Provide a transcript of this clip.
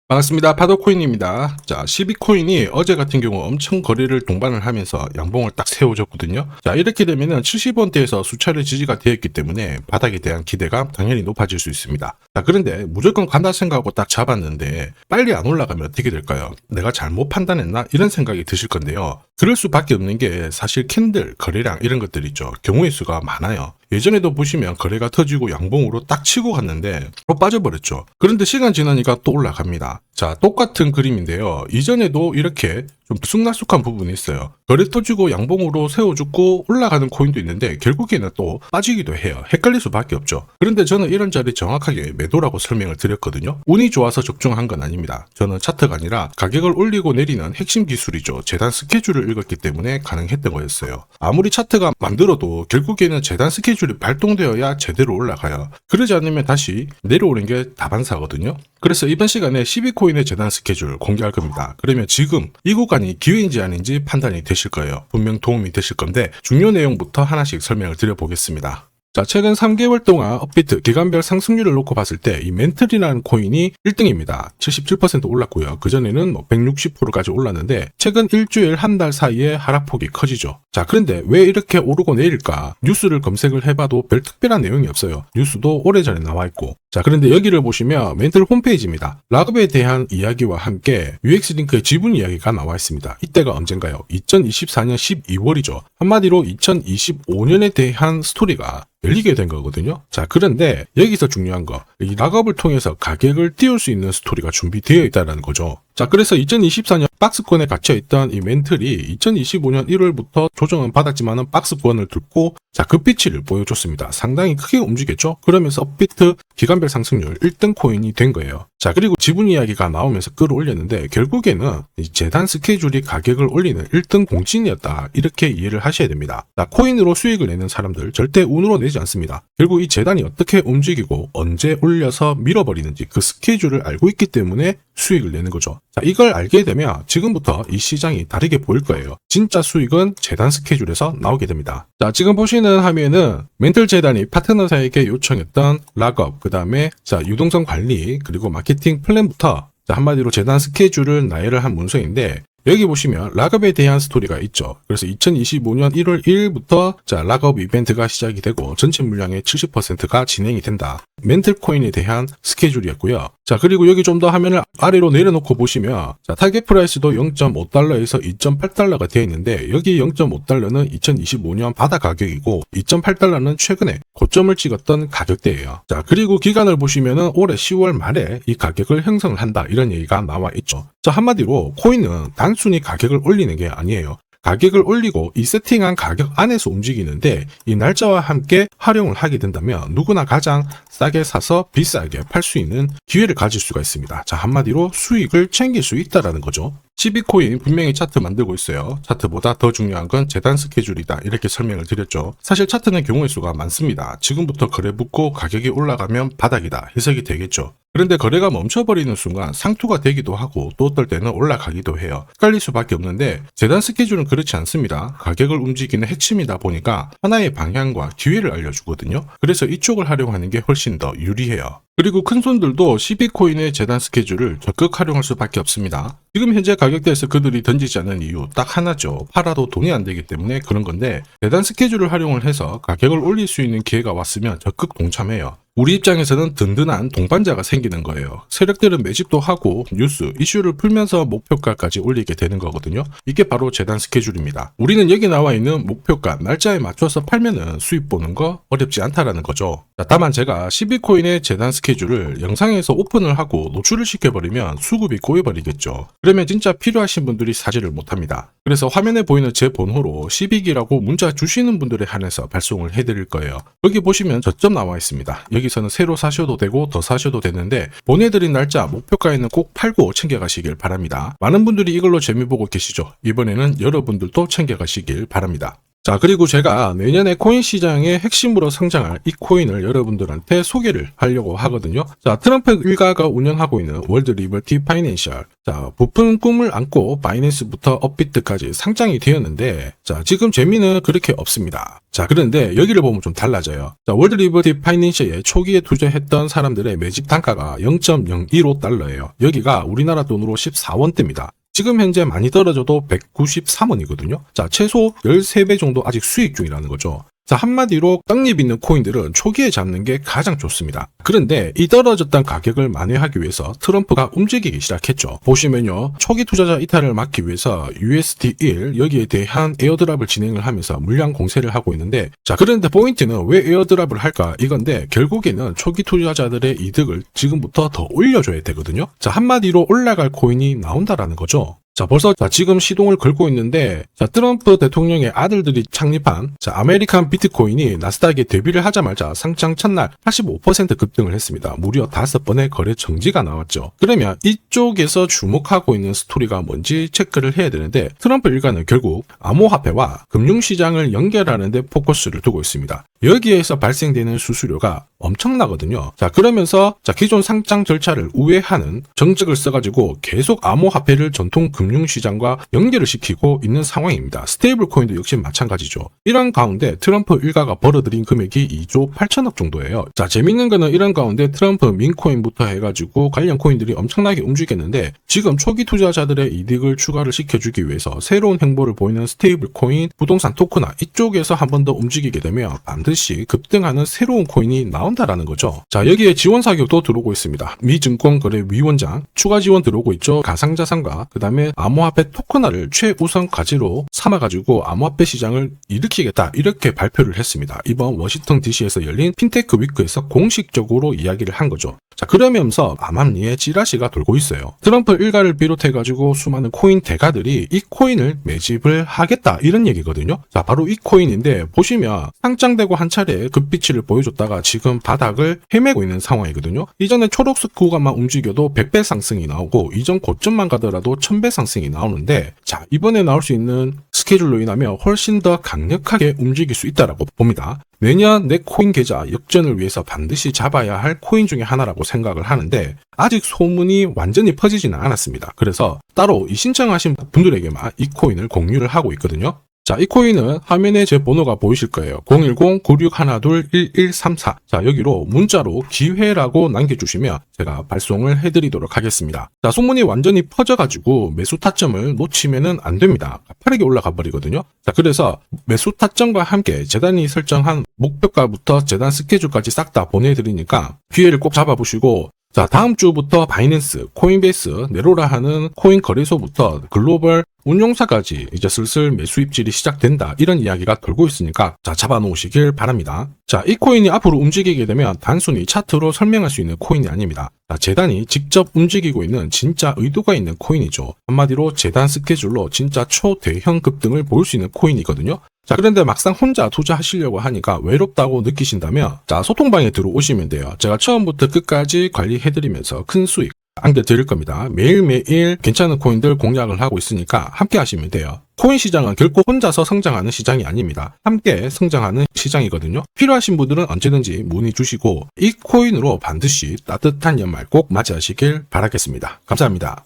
반갑습니다. 파도코인입니다. 자, 12코인이 어제 같은 경우 엄청 거래를 동반을 하면서 양봉을 딱 세워줬거든요. 자, 이렇게 되면은 70원대에서 수차례 지지가 되었기 때문에 바닥에 대한 기대감 당연히 높아질 수 있습니다. 자, 그런데 무조건 간다 생각하고 딱 잡았는데 빨리 안 올라가면 어떻게 될까요? 내가 잘못 판단했나? 이런 생각이 드실 건데요. 그럴 수밖에 없는 게 사실 캔들, 거래량 이런 것들 있죠. 경우의 수가 많아요. 예전에도 보시면 거래가 터지고 양봉으로 딱 치고 갔는데 또 빠져버렸죠. 그런데 시간 지나니까 또 올라갑니다. 자, 똑같은 그림인데요. 이전에도 이렇게 좀 들쑥날쑥한 부분이 있어요. 거래 터지고 양봉으로 세워주고 올라가는 코인도 있는데 결국에는 또 빠지기도 해요. 헷갈릴 수밖에 없죠. 그런데 저는 이런 자리 정확하게 매도라고 설명을 드렸거든요. 운이 좋아서 적중한 건 아닙니다. 저는 차트가 아니라 가격을 올리고 내리는 핵심 기술이죠. 재단 스케줄을 읽었기 때문에 가능했던 거였어요. 아무리 차트가 만들어도 결국에는 재단 스케줄이 발동되어야 제대로 올라가요. 그러지 않으면 다시 내려오는 게 다반사거든요. 그래서 이번 시간에 12코인의 재단 스케줄 공개할 겁니다. 그러면 지금 이 구간이 기회인지 아닌지 판단이 되실 거예요. 분명 도움이 되실 건데 중요 내용부터 하나씩 설명을 드려보겠습니다. 자, 최근 3개월 동안 업비트 기간별 상승률을 놓고 봤을 때 이 멘틀이라는 코인이 1등입니다. 77% 올랐고요. 그전에는 160%까지 올랐는데 최근 일주일 한 달 사이에 하락폭이 커지죠. 자, 그런데 왜 이렇게 오르고 내릴까? 뉴스를 검색을 해봐도 별 특별한 내용이 없어요. 뉴스도 오래전에 나와 있고. 자, 그런데 여기를 보시면 멘틀 홈페이지입니다. 락업에 대한 이야기와 함께 UX링크의 지분 이야기가 나와 있습니다. 이때가 언젠가요? 2024년 12월이죠. 한마디로 2025년에 대한 스토리가 열리게 된 거거든요. 자, 그런데 여기서 중요한 거, 이 락업을 통해서 가격을 띄울 수 있는 스토리가 준비되어 있다는 거죠. 자, 그래서 2024년 박스권에 갇혀있던 이 멘틀이 2025년 1월부터 조정은 받았지만은 박스권을 뚫고 자, 급비치를 보여줬습니다. 상당히 크게 움직였죠? 그러면서 업비트 기간별 상승률 1등 코인이 된 거예요. 자, 그리고 지분 이야기가 나오면서 끌어올렸는데 결국에는 이 재단 스케줄이 가격을 올리는 1등 공신이었다. 이렇게 이해를 하셔야 됩니다. 자, 코인으로 수익을 내는 사람들 절대 운으로 내지 않습니다. 결국 이 재단이 어떻게 움직이고 언제 올려서 밀어버리는지 그 스케줄을 알고 있기 때문에 수익을 내는 거죠. 자, 이걸 알게 되면 지금부터 이 시장이 다르게 보일 거예요. 진짜 수익은 재단 스케줄에서 나오게 됩니다. 자, 지금 보시는 화면은 멘틀 재단이 파트너사에게 요청했던 락업, 그 다음에 자, 유동성 관리, 그리고 마케팅 플랜부터 자, 한마디로 재단 스케줄을 나열을 한 문서인데 여기 보시면 락업에 대한 스토리가 있죠. 그래서 2025년 1월 1일부터 자, 락업 이벤트가 시작이 되고 전체 물량의 70%가 진행이 된다. 멘틀 코인에 대한 스케줄이었고요. 자, 그리고 여기 좀 더 화면을 아래로 내려놓고 보시면 자, 타겟 프라이스도 0.5달러에서 2.8달러가 되어 있는데 여기 0.5달러는 2025년 바다 가격이고 2.8달러는 최근에 고점을 찍었던 가격대예요. 자, 그리고 기간을 보시면은 올해 10월 말에 이 가격을 형성을 한다. 이런 얘기가 나와 있죠. 자, 한마디로 코인은 단순히 가격을 올리는 게 아니에요. 가격을 올리고 이 세팅한 가격 안에서 움직이는데 이 날짜와 함께 활용을 하게 된다면 누구나 가장 싸게 사서 비싸게 팔 수 있는 기회를 가질 수가 있습니다. 자, 한마디로 수익을 챙길 수 있다라는 거죠. 12코인 분명히 차트 만들고 있어요. 차트보다 더 중요한 건 재단 스케줄이다. 이렇게 설명을 드렸죠. 사실 차트는 경우의 수가 많습니다. 지금부터 거래 붙고 가격이 올라가면 바닥이다. 해석이 되겠죠. 그런데 거래가 멈춰버리는 순간 상투가 되기도 하고 또 어떨 때는 올라가기도 해요. 헷갈릴 수밖에 없는데 재단 스케줄은 그렇지 않습니다. 가격을 움직이는 핵심이다 보니까 하나의 방향과 기회를 알려주거든요. 그래서 이쪽을 활용하는 게 훨씬 더 유리해요. 그리고 큰손들도 12코인의 재단 스케줄을 적극 활용할 수밖에 없습니다. 지금 현재 가격대에서 그들이 던지지 않는 이유 딱 하나죠. 팔아도 돈이 안 되기 때문에 그런 건데 재단 스케줄을 활용을 해서 가격을 올릴 수 있는 기회가 왔으면 적극 동참해요. 우리 입장에서는 든든한 동반자가 생기는 거예요. 세력들은 매집도 하고 뉴스, 이슈를 풀면서 목표가까지 올리게 되는 거거든요. 이게 바로 재단 스케줄입니다. 우리는 여기 나와 있는 목표가, 날짜에 맞춰서 팔면은 수익 보는 거 어렵지 않다라는 거죠. 자, 다만 제가 12코인의 재단 스케줄을 영상에서 오픈을 하고 노출을 시켜버리면 수급이 꼬여버리겠죠. 그러면 진짜 필요하신 분들이 사지를 못합니다. 그래서 화면에 보이는 제 번호로 12기라고 문자 주시는 분들에 한해서 발송을 해드릴 거예요. 여기 보시면 저점 나와 있습니다. 여기서는 새로 사셔도 되고 더 사셔도 되는데 보내드린 날짜 목표가에는 꼭 팔고 챙겨가시길 바랍니다. 많은 분들이 이걸로 재미 보고 계시죠. 이번에는 여러분들도 챙겨가시길 바랍니다. 자, 그리고 제가 내년에 코인 시장의 핵심으로 성장할 이 코인을 여러분들한테 소개를 하려고 하거든요. 자, 트럼프 일가가 운영하고 있는 월드 리버티 파이낸셜. 자, 부푼 꿈을 안고 바이낸스부터 업비트까지 상장이 되었는데, 자, 지금 재미는 그렇게 없습니다. 자, 그런데 여기를 보면 좀 달라져요. 자, 월드 리버티 파이낸셜에 초기에 투자했던 사람들의 매집 단가가 0.015달러예요. 여기가 우리나라 돈으로 14원대입니다. 지금 현재 많이 떨어져도 193원이거든요. 자, 최소 13배 정도 아직 수익 중이라는 거죠. 자, 한마디로 떡잎 있는 코인들은 초기에 잡는 게 가장 좋습니다. 그런데 이 떨어졌던 가격을 만회하기 위해서 트럼프가 움직이기 시작했죠. 보시면요, 초기 투자자 이탈을 막기 위해서 USD1 여기에 대한 에어드랍을 진행을 하면서 물량 공세를 하고 있는데, 자, 그런데 포인트는 왜 에어드랍을 할까 이건데, 결국에는 초기 투자자들의 이득을 지금부터 더 올려줘야 되거든요. 자, 한마디로 올라갈 코인이 나온다라는 거죠. 자, 벌써 지금 시동을 걸고 있는데, 자, 트럼프 대통령의 아들들이 창립한 아메리칸 비트코인이 나스닥에 데뷔를 하자마자 상장 첫날 85% 급등을 했습니다. 무려 5번의 거래 정지가 나왔죠. 그러면 이쪽에서 주목하고 있는 스토리가 뭔지 체크를 해야 되는데, 트럼프 일가는 결국 암호화폐와 금융시장을 연결하는 데 포커스를 두고 있습니다. 여기에서 발생되는 수수료가 엄청나거든요. 자, 그러면서 기존 상장 절차를 우회하는 정책을 써가지고 계속 암호화폐를 전통 금융시장과 연결을 시키고 있는 상황입니다. 스테이블 코인도 역시 마찬가지죠. 이런 가운데 트럼프 일가가 벌어들인 금액이 2조 8천억 정도예요. 자, 재밌는 거는 이런 가운데 트럼프 민코인부터 해가지고 관련 코인들이 엄청나게 움직였는데, 지금 초기 투자자들의 이득을 추가를 시켜주기 위해서 새로운 행보를 보이는 스테이블 코인, 부동산 토크나 이쪽에서 한 번 더 움직이게 되면 반드시 급등하는 새로운 코인이 나온다라는 거죠. 자, 여기에 지원 사격도 들어오고 있습니다. 미 증권거래위원장 추가 지원 들어오고 있죠. 가상자산과 그 다음에 암호화폐 토큰화를 최우선 과제로 삼아가지고 암호화폐 시장을 일으키겠다, 이렇게 발표를 했습니다. 이번 워싱턴 DC에서 열린 핀테크 위크에서 공식적으로 이야기를 한 거죠. 자, 그러면서 암암리에 찌라시가 돌고 있어요. 트럼프 일가를 비롯해가지고 수많은 코인 대가들이 이 코인을 매집을 하겠다, 이런 얘기거든요. 자, 바로 이 코인인데, 보시면 상장되고 한 차례 급비치를 보여줬다가 지금 바닥을 헤매고 있는 상황이거든요. 이전에 초록색 구간만 움직여도 100배 상승이 나오고, 이전 고점만 가더라도 1000배 상승이 나오는데, 자, 이번에 나올 수 있는 스케줄로 인하면 훨씬 더 강력하게 움직일 수 있다라고 봅니다. 내년 내 코인 계좌 역전을 위해서 반드시 잡아야 할 코인 중에 하나라고 생각을 하는데, 아직 소문이 완전히 퍼지지는 않았습니다. 그래서 따로 이 신청하신 분들에게만 이 코인을 공유를 하고 있거든요. 자, 이 코인은 화면에 제 번호가 보이실 거예요. 010-9612-1134. 자, 여기로 문자로 기회라고 남겨주시면 제가 발송을 해드리도록 하겠습니다. 자, 소문이 완전히 퍼져가지고 매수 타점을 놓치면은 안 됩니다. 빠르게 올라가 버리거든요. 자, 그래서 매수 타점과 함께 재단이 설정한 목표가부터 재단 스케줄까지 싹 다 보내드리니까 기회를 꼭 잡아보시고, 자, 다음 주부터 바이낸스, 코인베이스, 네로라 하는 코인 거래소부터 글로벌 운용사까지 이제 슬슬 매수 입질이 시작된다, 이런 이야기가 돌고 있으니까 자, 잡아놓으시길 바랍니다. 자, 이 코인이 앞으로 움직이게 되면 단순히 차트로 설명할 수 있는 코인이 아닙니다. 자, 재단이 직접 움직이고 있는 진짜 의도가 있는 코인이죠. 한마디로 재단 스케줄로 진짜 초대형 급등을 보일 수 있는 코인이거든요. 자, 그런데 막상 혼자 투자하시려고 하니까 외롭다고 느끼신다면, 자, 소통방에 들어오시면 돼요. 제가 처음부터 끝까지 관리해드리면서 큰 수익 안겨드릴 겁니다. 매일매일 괜찮은 코인들 공략을 하고 있으니까 함께 하시면 돼요. 코인 시장은 결코 혼자서 성장하는 시장이 아닙니다. 함께 성장하는 시장이거든요. 필요하신 분들은 언제든지 문의 주시고, 이 코인으로 반드시 따뜻한 연말 꼭 맞이하시길 바라겠습니다. 감사합니다.